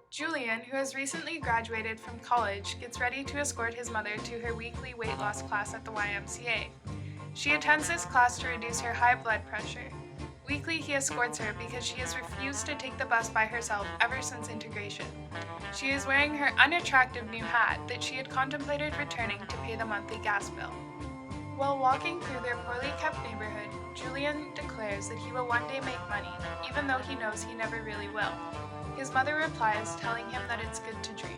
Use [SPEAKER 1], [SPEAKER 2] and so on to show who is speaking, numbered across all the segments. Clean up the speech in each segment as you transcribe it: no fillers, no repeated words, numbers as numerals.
[SPEAKER 1] Julian, who has recently graduated from college, gets ready to escort his mother to her weekly weight loss class at the YMCA. She attends this class to reduce her high blood pressure. Weekly, he escorts her because she has refused to take the bus by herself ever since integration. She is wearing her unattractive new hat that she had contemplated returning to pay the monthly gas bill. While walking through their poorly kept neighborhood, Julian declares that he will one day make money, even though he knows he never really will. His mother replies, telling him that it's good to dream.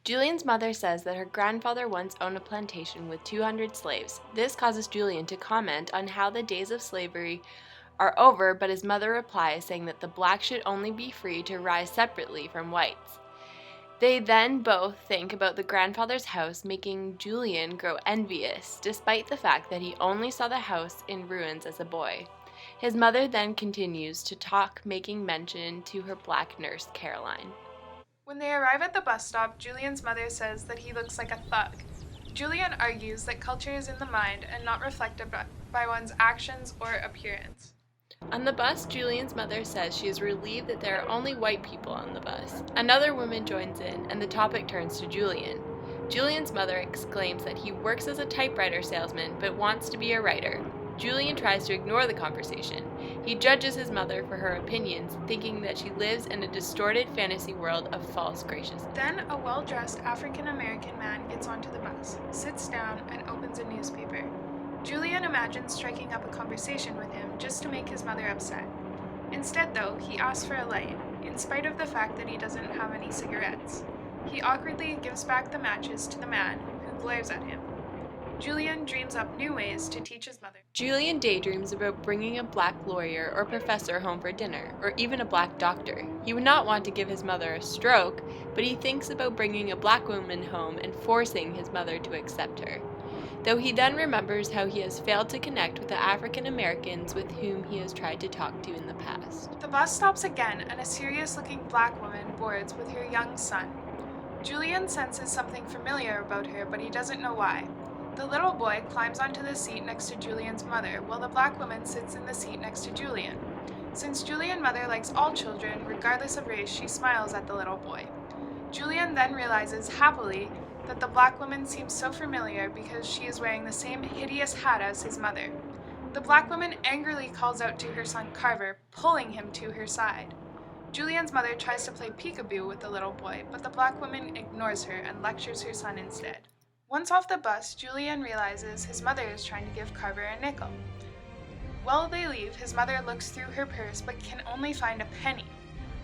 [SPEAKER 2] Julian's mother says that her grandfather once owned a plantation with 200 slaves. This causes Julian to comment on how the days of slavery are over, but his mother replies saying that the blacks should only be free to rise separately from whites. They then both think about the grandfather's house, making Julian grow envious, despite the fact that he only saw the house in ruins as a boy. His mother then continues to talk, making mention to her black nurse, Caroline.
[SPEAKER 1] When they arrive at the bus stop, Julian's mother says that he looks like a thug. Julian argues that culture is in the mind and not reflected by one's actions or appearance.
[SPEAKER 2] On the bus, Julian's mother says she is relieved that there are only white people on the bus. Another woman joins in, and the topic turns to Julian. Julian's mother exclaims that he works as a typewriter salesman but wants to be a writer. Julian tries to ignore the conversation. He judges his mother for her opinions, thinking that she lives in a distorted fantasy world of false graciousness.
[SPEAKER 1] Then a well-dressed African-American man gets onto the bus, sits down, and opens a newspaper. Julian imagines striking up a conversation with him just to make his mother upset. Instead, though, he asks for a light, in spite of the fact that he doesn't have any cigarettes. He awkwardly gives back the matches to the man, who glares at him. Julian dreams up new ways to teach his mother.
[SPEAKER 2] Julian daydreams about bringing a black lawyer or professor home for dinner, or even a black doctor. He would not want to give his mother a stroke, but he thinks about bringing a black woman home and forcing his mother to accept her. Though he then remembers how he has failed to connect with the African Americans with whom he has tried to talk to in the past.
[SPEAKER 1] The bus stops again, and a serious-looking black woman boards with her young son. Julian senses something familiar about her, but he doesn't know why. The little boy climbs onto the seat next to Julian's mother, while the black woman sits in the seat next to Julian. Since Julian's mother likes all children, regardless of race, she smiles at the little boy. Julian then realizes, happily, that the black woman seems so familiar because she is wearing the same hideous hat as his mother. The black woman angrily calls out to her son Carver, pulling him to her side. Julian's mother tries to play peekaboo with the little boy, but the black woman ignores her and lectures her son instead. Once off the bus, Julian realizes his mother is trying to give Carver a nickel. While they leave, his mother looks through her purse but can only find a penny.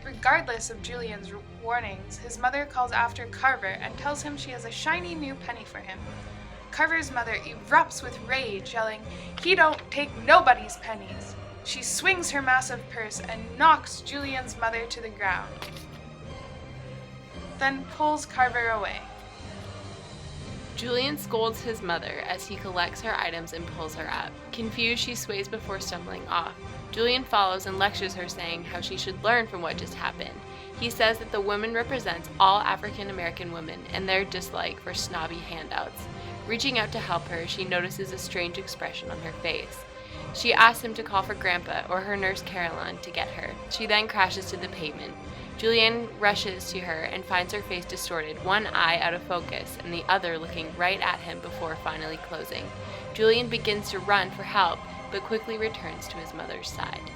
[SPEAKER 1] Regardless of Julian's warnings, his mother calls after Carver and tells him she has a shiny new penny for him. Carver's mother erupts with rage, yelling, "He don't take nobody's pennies!" She swings her massive purse and knocks Julian's mother to the ground, then pulls Carver away.
[SPEAKER 2] Julian scolds his mother as he collects her items and pulls her up. Confused, she sways before stumbling off. Julian follows and lectures her, saying how she should learn from what just happened. He says that the woman represents all African American women and their dislike for snobby handouts. Reaching out to help her, she notices a strange expression on her face. She asks him to call for Grandpa or her nurse Caroline to get her. She then crashes to the pavement. Julian rushes to her and finds her face distorted, one eye out of focus and the other looking right at him before finally closing. Julian begins to run for help, but quickly returns to his mother's side.